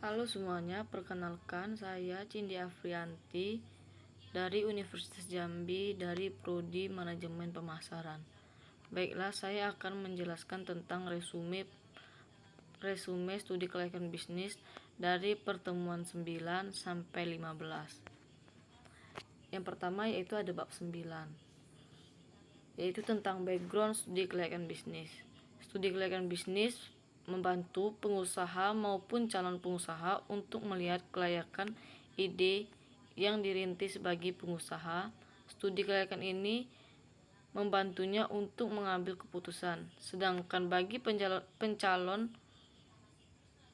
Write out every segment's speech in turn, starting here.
Halo semuanya, perkenalkan saya Cindy Afrianti dari Universitas Jambi dari Prodi Manajemen Pemasaran. Baiklah, saya akan menjelaskan tentang resume studi kelayakan bisnis dari pertemuan 9 sampai 15. Yang pertama yaitu ada bab 9, yaitu tentang background studi kelayakan bisnis. Studi kelayakan bisnis membantu pengusaha maupun calon pengusaha untuk melihat kelayakan ide yang dirintis bagi pengusaha. Studi kelayakan ini membantunya untuk mengambil keputusan. Sedangkan bagi pencalon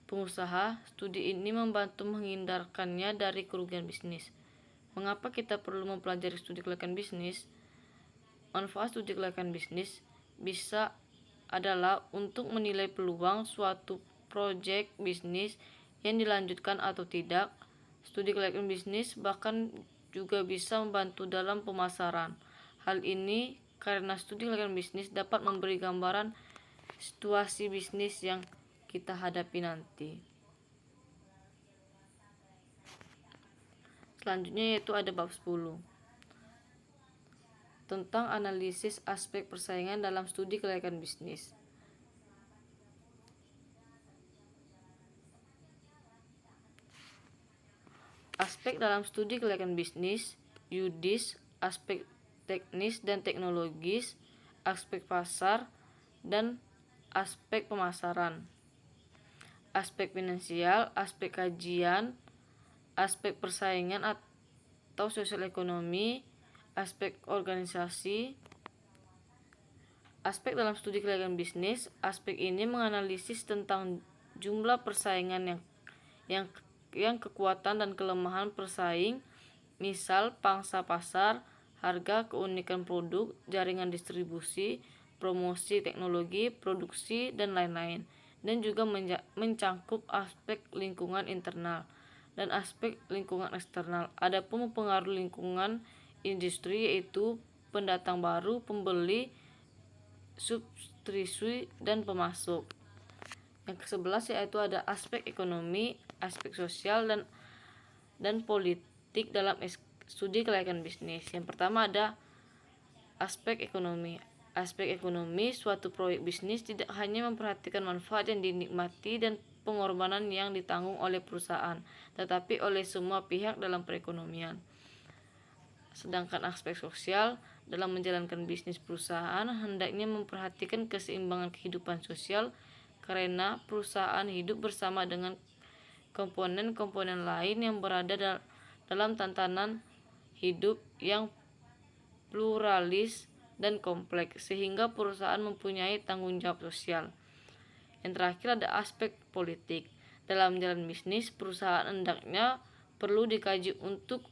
pengusaha, studi ini membantu menghindarkannya dari kerugian bisnis. Mengapa kita perlu mempelajari studi kelayakan bisnis? Manfaat studi kelayakan bisnis adalah untuk menilai peluang suatu proyek bisnis yang dilanjutkan atau tidak. Studi kelayakan bisnis bahkan juga bisa membantu dalam pemasaran. Hal ini karena studi kelayakan bisnis dapat memberi gambaran situasi bisnis yang kita hadapi nanti. Selanjutnya yaitu ada bab 10 tentang analisis aspek persaingan dalam studi kelayakan bisnis. Aspek dalam studi kelayakan bisnis, yudis, aspek teknis dan teknologis, aspek pasar, dan aspek pemasaran. Aspek finansial, aspek kajian, aspek persaingan atau sosial ekonomi, aspek organisasi. Aspek dalam studi kelayakan bisnis, aspek ini menganalisis tentang jumlah persaingan yang kekuatan dan kelemahan persaing, misal pangsa pasar, harga, keunikan produk, jaringan distribusi, promosi teknologi, produksi, dan lain-lain. Dan juga mencangkup aspek lingkungan internal dan aspek lingkungan eksternal. Adapun pengaruh lingkungan industri yaitu pendatang baru, pembeli, substitusi, dan pemasok. Yang ke-11 yaitu ada aspek ekonomi, aspek sosial, dan politik dalam studi kelayakan bisnis. Yang pertama ada aspek ekonomi. Aspek ekonomi, suatu proyek bisnis tidak hanya memperhatikan manfaat yang dinikmati dan pengorbanan yang ditanggung oleh perusahaan, tetapi oleh semua pihak dalam perekonomian. Sedangkan aspek sosial, dalam menjalankan bisnis perusahaan hendaknya memperhatikan keseimbangan kehidupan sosial karena perusahaan hidup bersama dengan komponen-komponen lain yang berada dalam tatanan hidup yang pluralis dan kompleks, sehingga perusahaan mempunyai tanggung jawab sosial. Yang terakhir ada aspek politik. Dalam menjalani bisnis, perusahaan hendaknya perlu dikaji untuk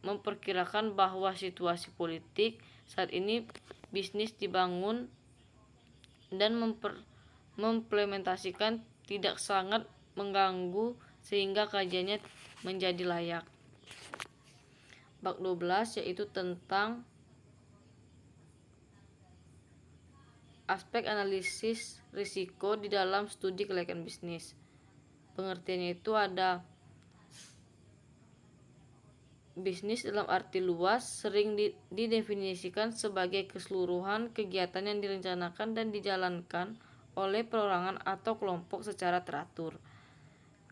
memperkirakan bahwa situasi politik saat ini bisnis dibangun dan mengimplementasikan tidak sangat mengganggu sehingga kajiannya menjadi layak. Bab 12 yaitu tentang aspek analisis risiko di dalam studi kelayakan bisnis. Pengertiannya itu ada bisnis dalam arti luas sering didefinisikan sebagai keseluruhan kegiatan yang direncanakan dan dijalankan oleh perorangan atau kelompok secara teratur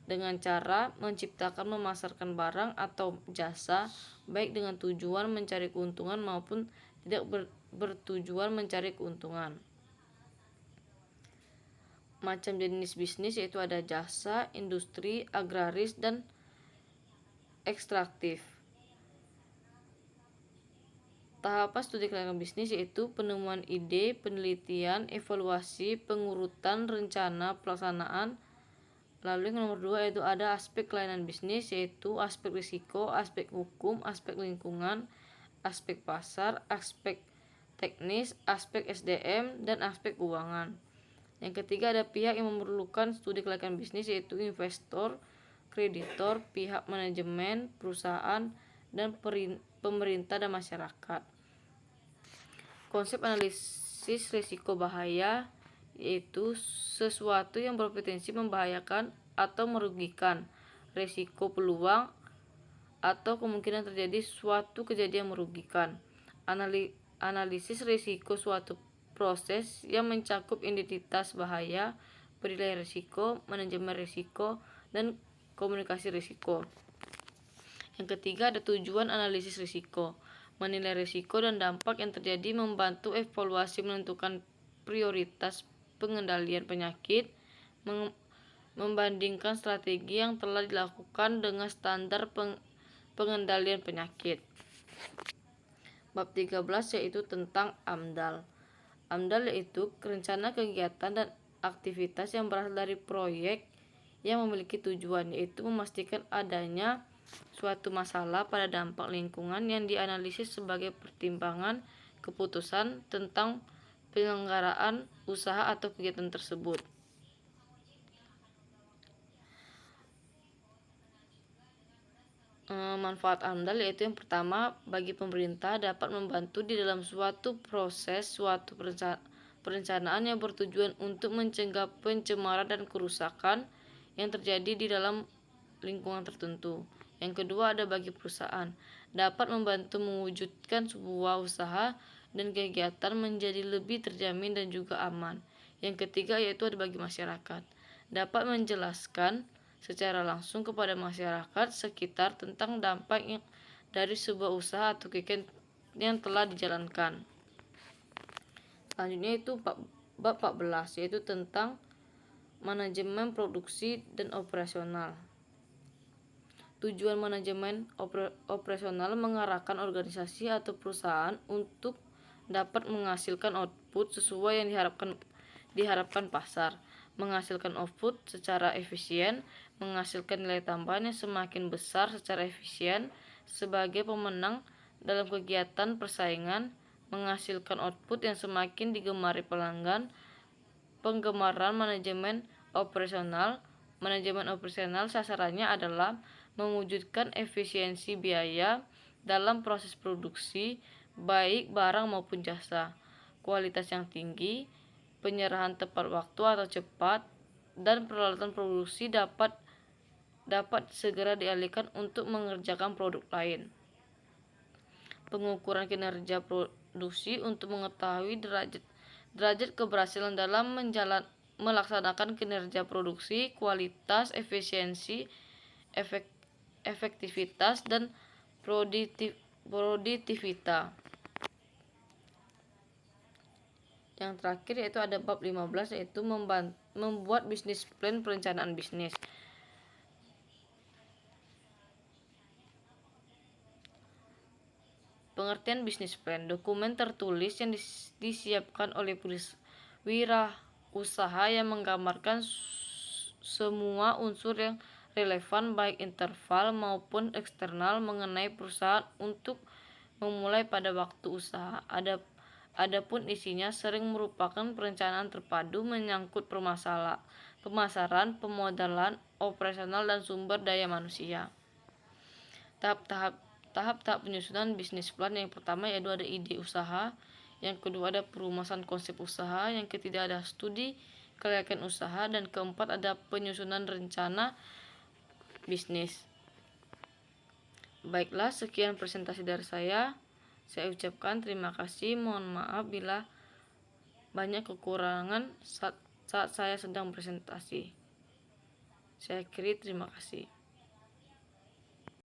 dengan cara menciptakan, memasarkan barang atau jasa baik dengan tujuan mencari keuntungan maupun tidak bertujuan mencari keuntungan. Macam jenis bisnis yaitu ada jasa, industri, agraris, dan ekstraktif. Tahapan studi kelayakan bisnis yaitu penemuan ide, penelitian, evaluasi, pengurutan, rencana, pelaksanaan. Lalu yang nomor 2 yaitu ada aspek kelainan bisnis yaitu aspek risiko, aspek hukum, aspek lingkungan, aspek pasar, aspek teknis, aspek SDM, dan aspek keuangan. Yang ketiga ada pihak yang memerlukan studi kelayakan bisnis yaitu investor, kreditor, pihak manajemen, perusahaan, dan pemerintah dan masyarakat. Konsep analisis risiko bahaya yaitu sesuatu yang berpotensi membahayakan atau merugikan risiko peluang atau kemungkinan terjadi suatu kejadian merugikan. Analisis risiko suatu proses yang mencakup identitas bahaya, penilaian risiko, manajemen risiko, dan komunikasi risiko. Yang ketiga ada tujuan analisis risiko, menilai risiko dan dampak yang terjadi, membantu evaluasi menentukan prioritas pengendalian penyakit, membandingkan strategi yang telah dilakukan dengan standar pengendalian penyakit. Bab 13 yaitu tentang AMDAL. AMDAL yaitu rencana kegiatan dan aktivitas yang berasal dari proyek yang memiliki tujuan, yaitu memastikan adanya suatu masalah pada dampak lingkungan yang dianalisis sebagai pertimbangan keputusan tentang penyelenggaraan usaha atau kegiatan tersebut. Manfaat AMDAL yaitu yang pertama, bagi pemerintah dapat membantu di dalam suatu proses suatu perencanaan yang bertujuan untuk mencegah pencemaran dan kerusakan yang terjadi di dalam lingkungan tertentu. Yang kedua ada bagi perusahaan, dapat membantu mewujudkan sebuah usaha dan kegiatan menjadi lebih terjamin dan juga aman. Yang ketiga yaitu ada bagi masyarakat, dapat menjelaskan secara langsung kepada masyarakat sekitar tentang dampak dari sebuah usaha atau kegiatan yang telah dijalankan. Selanjutnya itu bab 14 yaitu tentang manajemen produksi dan operasional. Tujuan manajemen operasional mengarahkan organisasi atau perusahaan untuk dapat menghasilkan output sesuai yang diharapkan pasar, menghasilkan output secara efisien, menghasilkan nilai tambahan yang semakin besar secara efisien sebagai pemenang dalam kegiatan persaingan, menghasilkan output yang semakin digemari pelanggan. Penggemaran manajemen operasional sasarannya adalah mewujudkan efisiensi biaya dalam proses produksi, baik barang maupun jasa, kualitas yang tinggi, penyerahan tepat waktu atau cepat, dan peralatan produksi dapat segera dialihkan untuk mengerjakan produk lain. Pengukuran kinerja produksi untuk mengetahui derajat keberhasilan dalam melaksanakan kinerja produksi, kualitas, efisiensi, efektivitas, dan produktivitas. Yang terakhir yaitu ada bab 15 yaitu membuat bisnis plan, perencanaan bisnis. Pengertian bisnis plan, dokumen tertulis yang disiapkan oleh wirausaha yang menggambarkan semua unsur yang relevan baik internal maupun eksternal mengenai perusahaan untuk memulai pada waktu usaha. Adapun isinya sering merupakan perencanaan terpadu menyangkut pemasaran, pemodalan, operasional, dan sumber daya manusia. Tahap-tahap penyusunan bisnis plan, yang pertama yaitu ada ide usaha, yang kedua ada perumasan konsep usaha, yang ketiga ada studi kelayakan usaha, dan keempat ada penyusunan rencana bisnis. Baiklah, sekian presentasi dari saya. Saya ucapkan terima kasih. Mohon maaf bila banyak kekurangan saat saya sedang presentasi. Saya akhiri, terima kasih.